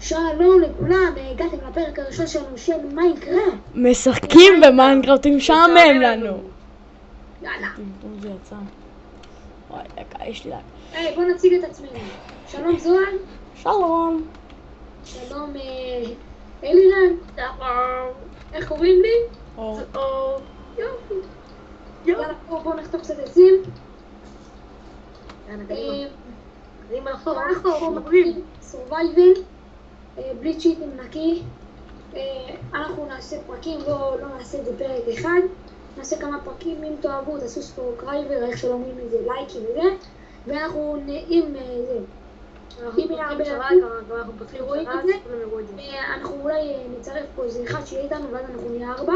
שלום לכולם, הגעתם לפרק הראשון שלנו של מיינקראפט. משחקים במיינקראפט, משעמם לנו. יאללה. זה יצא. וואי, דקה, יש לי דקה. היי, בוא נציג את עצמנו. שלום זוהר. שלום. שלום אלירן. איך קוראים לי? יופי. יאללה, בואו נחתוך קצת עצים. אנחנו מדברים סורווייבל, בלי צ'יטים נקי. אנחנו נעשה פרקים, לא נעשה את זה פרק אחד. נעשה כמה פרקים, אם תאהבו תעשו ספורקרייבר, איך שלא אומרים את זה, לייקים וזה. ואנחנו אם יהיה הרבה רואים את זה, אנחנו אולי נצרף פה איזה אחד שיהיה איתנו ואז אנחנו נהיה 4.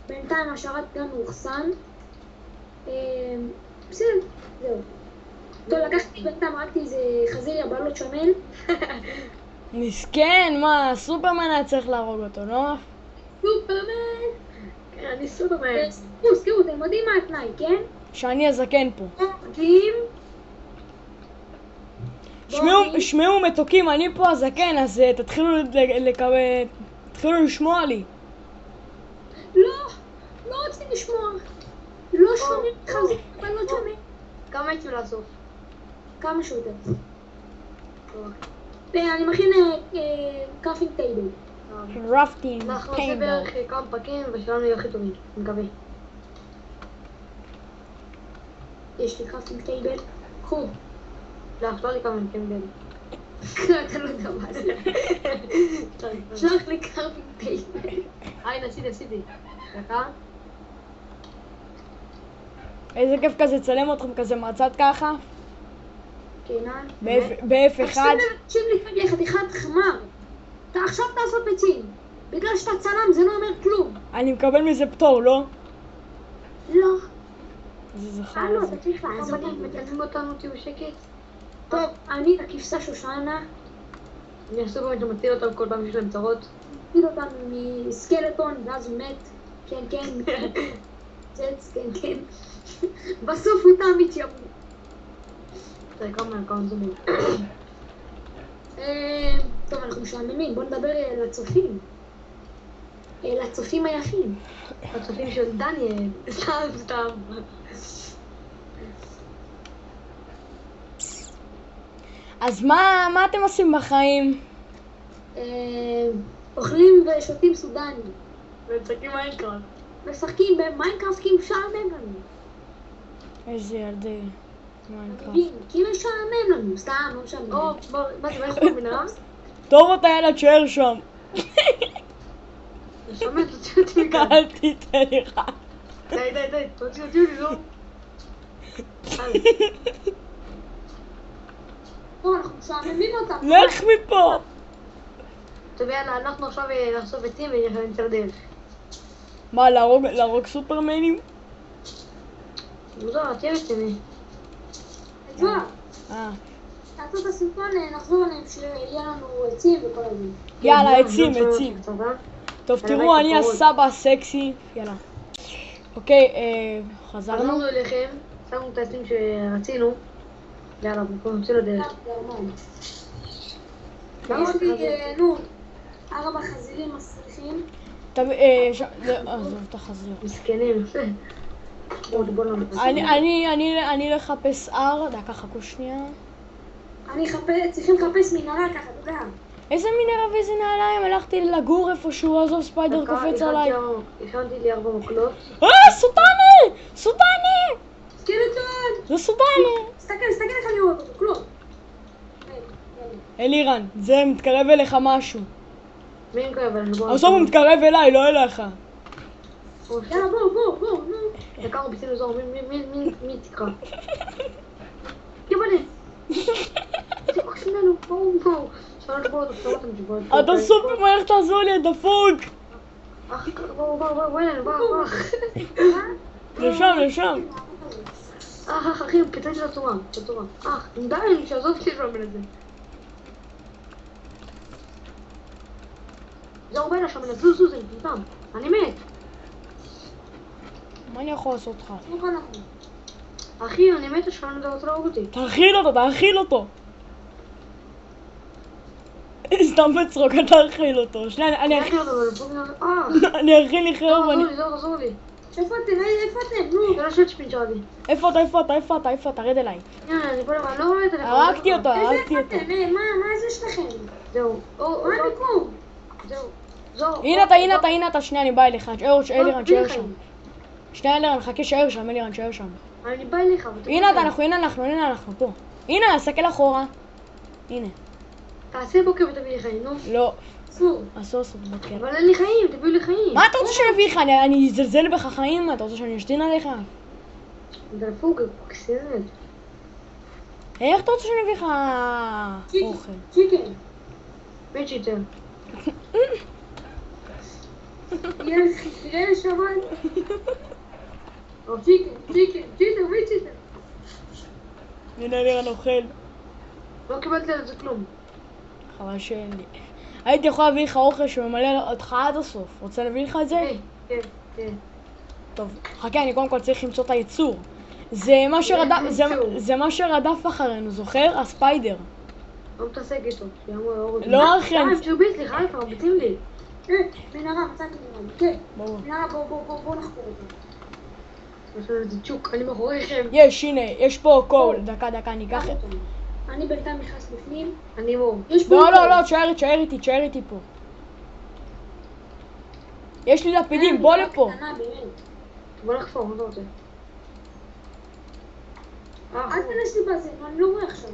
בינתיים השרת גם מאוחסן. בסדר, זהו. טוב, לקחתי בינתיים, ראיתי איזה חזיר יבלות שמן. מסכן, מה, סופרמן היה צריך להרוג אותו, לא? סופרמן! כן, אני סופרמן. זכרו, אתם יודעים מה התנאי, כן? שאני הזקן פה. מתוקים. שמעו מתוקים, אני פה הזקן, אז תתחילו לשמוע לי. לא רוצים לשמוע. לא שומעים חזיר, אבל לא שומעים. כמה הייתי לאסוף? כמה שיותר. אני מכין קראפטינג טייבל. קראפטינג אנחנו נעשה בערך כמה פרקים ושלנו יהיה הכי טובים, אני מקווה. יש לי קראפטינג טייבל. קחו. לא לי כמה טייבל. אתה לא יודע מה זה. שלח לי קראפטינג טייבל. עשיתי. דקה. איזה כיף כזה, צלם אתכם כזה מהצד ככה. כן, ב-F1. תקשיב לי, חתיכת חמר. אתה עכשיו תעשות עצים. בגלל שאתה צלם זה לא אומר כלום. אני מקבל מזה פטור, לא? לא. זה זכר לא, לזה. אתה צריך לעזור לי. מתקדמים אותנו, תהיו בשקט. טוב, אני הכבשה שושנה. אני אעשו באמת מציל אותם כל פעם שיש להם צרות. מציל אותנו מסקלטון ואז הוא מת. כן. צץ, כן. בסוף הוא תמיד ימות. תראה כמה זומים. טוב, אנחנו משעממים, בוא נדבר לצופים. לצופים היפים. הצופים של דניאל. סתם. אז מה אתם עושים בחיים? אוכלים ושותים סודני. ומשחקים מיינקראפט. משחקים במיינקראפט כי משעמם לנו. איזה ילדי מיינקראפט. כי משעמם לנו, סתם, לא משעמם. מה זה, איך הוא מנהרה? טוב אתה ילד שער שם. שומע, תוציאו אותי מכאן. אל תיתן לי לך. די, תוציאו לי, לא. טוב, אנחנו משעממים אותם. לך מפה. טוב, יאללה, אנחנו עכשיו נחשוף עצים ונצא לדרך. מה, להרוג סופרמנים? מוזר, תהיה רציני. זוהר, תעשו את הסרטון, נחזור עליהם שיהיה לנו עצים וכל הזה. יאללה, עצים. טוב, תראו, אני הסבא הסקסי. יאללה. אוקיי, חזרנו. חזרנו אליכם, שמנו את העצים שרצינו. יאללה, בואו נצא לדרך. יש לי, 4 חזירים מסריחים. עזוב את החזיר. מסכנים. אני לחפש דקה, חכו שנייה. צריכים לחפש מנהרה ככה, אתה יודע. איזה מנהרה ואיזה נעליים? הלכתי לגור איפשהו, עזוב ספיידר קופץ עליי. הכנתי לי 4 מקלות. סודני! סקלטון! זה סודני! תסתכל לך לראות אותו, כלום. אלירן, זה מתקרב אליך משהו. מי מתקרב אלינו? בסוף הוא מתקרב אליי, לא אליך. יאללה, בוא. דקה הוא ביצים לזור, מי תקרא? יבנה! זה כל שננו, בואו. שלוש בואו, אתה סופר מהר תעזור לי, דפוק! בואו אלינו. לשם. אחי, פיצלתי את הצורה. די, שעזוב אותי לבן את זה. זה הרבה לשם, זו, זה מטומטם. אני מת. מה אני יכול לעשות לך? אחי, אני מת לשם, אני רוצה להרוג אותי. תאכיל אותו! סתם בצחוק, אתה אכיל אותו. שנייה, אני איך אותו, אבל פה אני אכיל לך רוב. עזור לי. איפה אתם? נו. זה לא שאת שפינצ'ה לי. איפה אתה? רד אליי. אני פה לבד, לא רואה את הטלפון. הרגתי אותו. איפה אתם? מה זה שלכם? זהו. מה המיקום? זהו. הנה אתה, שנייה, אני בא אליך. אלירן, שער שם. שנייה, אלירן, חכה, שער שם, אלירן, שער שם. אני בא אליך. הנה אנחנו, פה. הנה, סתכל אחורה. הנה. תעשה בוקר ותביא לי חיים, נו. לא. אסור. אסור בוקר. אבל אין לי חיים, תביאו לי חיים. מה אתה רוצה שאני אביא לך? אני אזלזל בך חיים? אתה רוצה שאני אשתין עליך? דפוק, קסמת. איך אתה רוצה שאני אביא לך אוכל? צ'יקן. מי צ'יטר? ילד חיסרי לשבת. צ'יקן, מי צ'יטר? הנה אלירן אוכל. לא קיבלתי על זה כלום. חבל שאין לי. הייתי יכול להביא לך אוכל שממלא אותך עד הסוף. רוצה להביא לך את זה? כן. טוב, חכה, אני קודם כל צריך למצוא את היצור. זה מה שרדף אחרינו, זוכר? הספיידר. לא מתעסק איתו. לא אחי, סליחה, הם מרביצים לי. מנהרה, מצאתי מנהרה. כן. ברור. מנהרה, בוא נחקור אותה. יש לנו איזה צ'וק, אני מאחוריכם. הנה, יש פה קול. דקה, אני אקח את... אני בינתיים נכנס בפנים. אני מור. לא, תשאר איתי פה. יש לי לפידים, בוא לפה. בוא לחפור, מה אתה רוצה? אל תנס לי בזה, אני לא רואה עכשיו.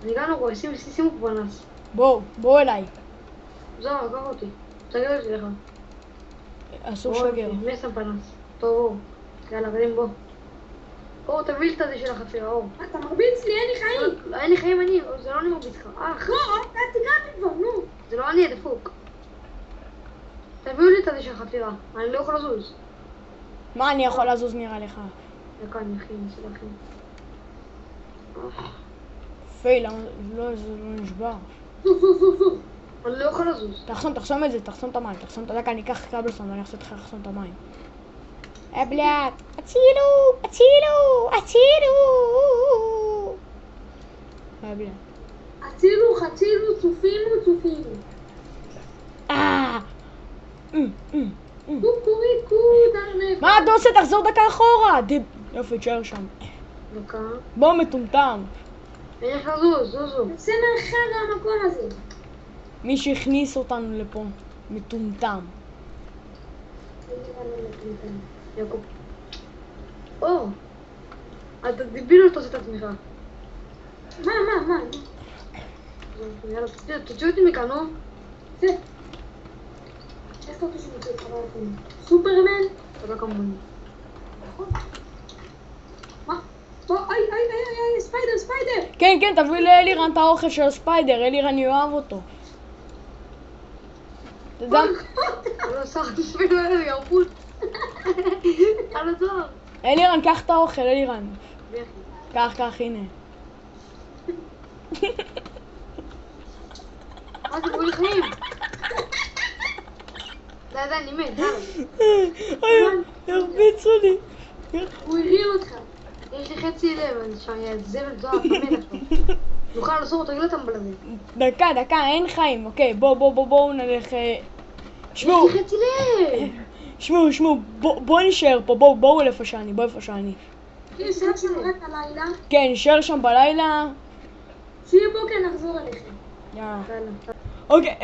אני גם לא רואה, שימו פנס. בוא אליי. זהו, עבר אותי. תגר אותי לך. אסור שגר. מי שם פנס? טוב, יאללה, קדים בוא. אור, תביא לי את הזה של החפירה, אור. אתה מרביץ לי, אין לי חיים. אין לי חיים אני, זה לא אני מרביץ לך. לא, אתה תיגע לי כבר, נו. זה לא אני, דפוק. תביאו לי את הזה של החפירה, אני לא יכול לזוז. מה אני יכול לזוז נראה לך? דקה, אני מכין, סלחים. פייל, לא, זה לא נשבר. זוז. אני לא יכול לזוז. תחסום את זה, תחסום את המים, דקה, אני אקח קבלסון ואני אעשה לך לחסום את המים. בלאט, הצילו! הצילו, צופינו. קוריקו, דרנק. מה אתה עושה? תחזור דקה אחורה! יופי, תשאר שם. דקה. בוא מטומטם. אין איך לזוז, זוזו. תצא מהחרא המקום הזה. מי שהכניס אותנו לפה, מטומטם. יעקב. אור! אתה דיביל אותו את עצמך. מה? יאללה, תוציאו אותי מכאן, נו. זה. איך אתה רוצה שמוצא את חבר לכם? סופרמן? אתה כמוני. נכון. מה? איי, ספיידר! כן, תביא לאלירן את האוכל של הספיידר, אלירן יאהב אותו. אתה יודע? לא, סך תשפיל לו ירפות. על הדור. אלירן, קח את האוכל, אלירן. קח, הנה. מה זה בואי לחיים? זה אני מת, הרביצו לי. הוא הרעיל אותך. יש לי חצי לב, אני שם זבל זוהר, תמיד עכשיו. נוכל לעשות אותו, תגיד אותם בלבים. דקה, אין חיים, אוקיי, בואו נלך... שמעו. יש לי חצי לב. שמעו, בואו נשאר פה, בואו איפה שאני. נשאר שם רק הלילה. כן, נשאר שם בלילה. שיהיה בוקר נחזור אליכם. יאללה. אוקיי,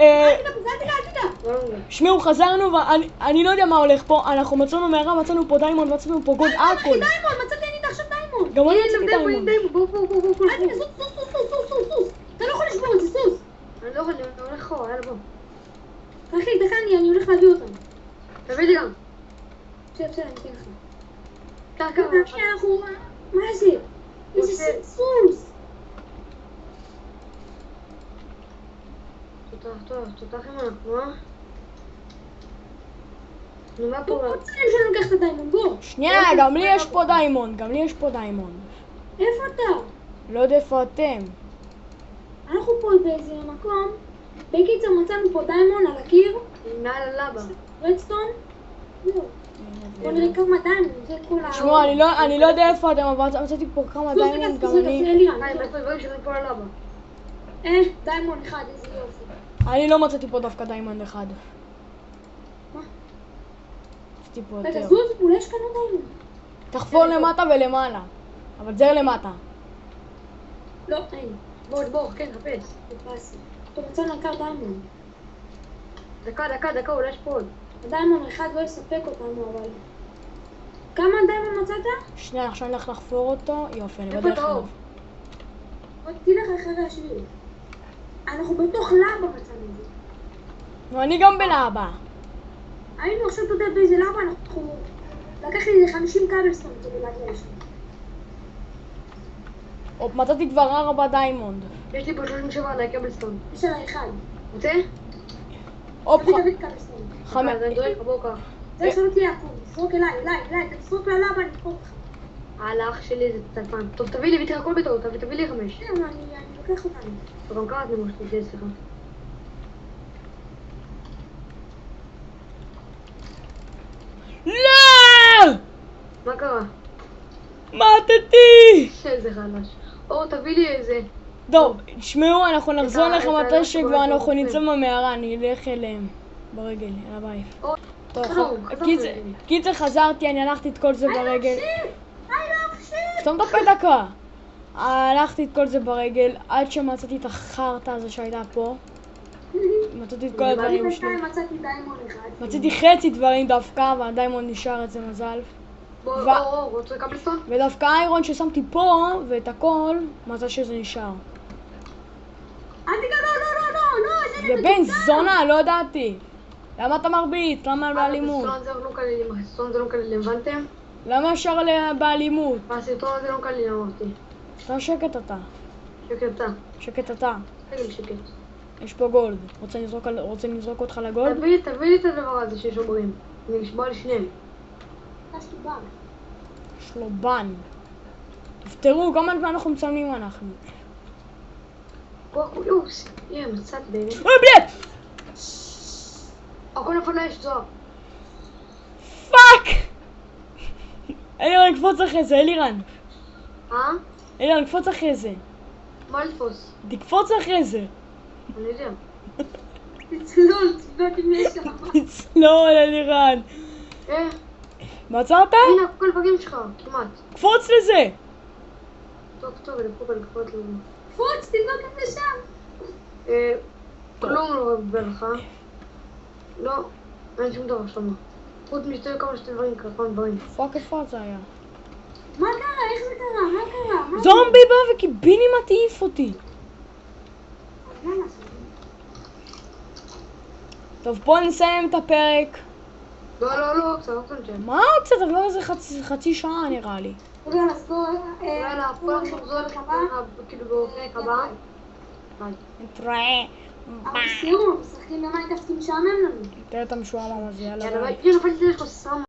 שמעו, חזרנו ואני לא יודע מה הולך פה, אנחנו מצאנו מערה, מצאנו פה דיימונד, מצאנו פה גוד הכל. דיימונד, מצאתי אני עכשיו דיימונד. גם אני מצאתי דיימונד. בואו. סוס. אתה לא יכול לשבור את זה, סוס. אני לא יכול, אני הולך אחורה, יאללה בוא. אחי, דקה, אני הולך להביא אותם. תביא לי גם. בסדר, אני אתן לך. קרקע. מה זה? איזה סוס. תותח עם אנחנו, נו, מה פה? בוא תצלם שאני לוקח את הדיימונד, בוא. שנייה, גם לי יש פה דיימונד. איפה אתה? לא יודע איפה אתם. אנחנו פה באיזה מקום. בקיצר מצאנו פה דיימונד על הקיר. מעל הלבה. רדסטון. זהו. בוא נראה כמה דיימונד, זה כל ה... תשמעו, אני לא יודע איפה אתם, אבל מצאתי פה כמה דיימונד, גם אני... מה, אם יש דברים שאני פה על הלבה? דיימונד אחד, איזה יופי. אני לא מצאתי פה דווקא דיימונד אחד. מה? מצאתי פה רגע, יותר. זוז, אולי יש כאן עוד דיימונד. תחפור למטה ולמעלה. אבל זר למטה. לא, אין. בוא, כן, חפש. חיפשתי. טוב, מצאנו עיקר דיימונד. דקה, אולי יש פה עוד. הדיימונד אחד לא יספק אותנו, אבל... כמה דיימונד מצאת? שנייה, עכשיו אני הולך לחפור אותו. יופי, אני איפה בדרך אתה אליו. אור? עוד תלך אחרי השביל. אנחנו בתוך לבה מצאנו את זה. נו, אני גם בלאבא. היינו עכשיו, אתה יודע באיזה לבה אנחנו... לקח לי איזה 50 קאבלסטון כדי להגיע לשם. מצאתי כבר 4 דיימונד. יש לי פה 37 עליי קבלסטון. יש עליי אחד. רוצה? תביא קאבלסטון. אז אני דואג, בוא קח. זה שלא תהיה עקום. תזרוק אליי. תזרוק ללבה, אני אתפור אותך. האח שלי זה צלפן. טוב, תביא לי, ויתר הכל בטעות, תביא לי 5. כן, אני לוקח אותנו. וגם קראתי משהו, זה סליחה. לא! מה קרה? מתתי! איזה חלש. אור, תביא לי איזה. טוב, תשמעו, אנחנו נחזור לכם את מתי ה- שכבר אנחנו את ה- נצא מהמערה, אני אלך אליהם. ברגל, יאללה ביי. אור, טוב, חזרנו. קיצר חזרתי, אני הלכתי את כל זה ברגל. I love shit! סתום את הפה דקה. הלכתי את כל זה ברגל עד שמצאתי את החרטה הזו שהייתה פה. מצאתי את כל הדברים שלי. בינתיים מצאתי דיימונד אחד. מצאתי חצי דברים דווקא, והדיימונד נשאר את זה מזל. בוא, אור, רוצה קבלסטון? ודווקא האיירון ששמתי פה, ואת הכל, מצא שזה נשאר. אל תיגע, לא, זה בן זונה, לא ידעתי. למה אתה מרביץ? למה באלימות? בסרטון הזה לא כללים, הסרטון הזה לא כללים, הבנתם? למה ישר באלימות? בסרטון הזה לא כללים, אמרתי. אתה שקט אתה. שקט אתה. תגיד שקט. יש פה גולד. רוצה לזרוק אותך לגולד? תביא לי את הדבר הזה ששוברים. אני נשבע על שניהם. יש לי בר. יש לו בן. תפתרו, כמה זמן אנחנו מצלמים אנחנו. בוא, אוס, מצאתי באמת. אוי בלט! הכל לפני יש זוהר. פאק! אלירן, קפוץ אחרי זה, אלירן. אלירן, קפוץ אחרי זה. מה לתפוס? תקפוץ אחרי זה. אני יודע. תצלול, תצלול אם יש שם. תצלול, אלירן. מצאת? הנה, הכל בגים שלך, כמעט. קפוץ לזה! טוב, לקפוץ לזה. קפוץ, תבדוק את זה שם. כלום לא רבה לך. לא, אין שום דבר שמה. חוץ משתי כמה שתי דברים, כמה דברים. פאק, איפה זה היה? מה קרה? איך זה קרה? מה קרה? זומבי בא וקיבינימט העיף אותי. מה לעשות? טוב, פה נסיים את הפרק. לא, קצת, לא קצת. מה עוד קצת? אבל איזה חצי שעה נראה לי. יאללה, אז בואו... יאללה, פה נחזור כאילו בפרק הבא. ביי. נתראה. אבל תראו, משחקים במיינקראפט כי משעמם לנו. תראה את המשועמם הזה, יאללה יאללה, ביי. ביי. נפלתי לך סם.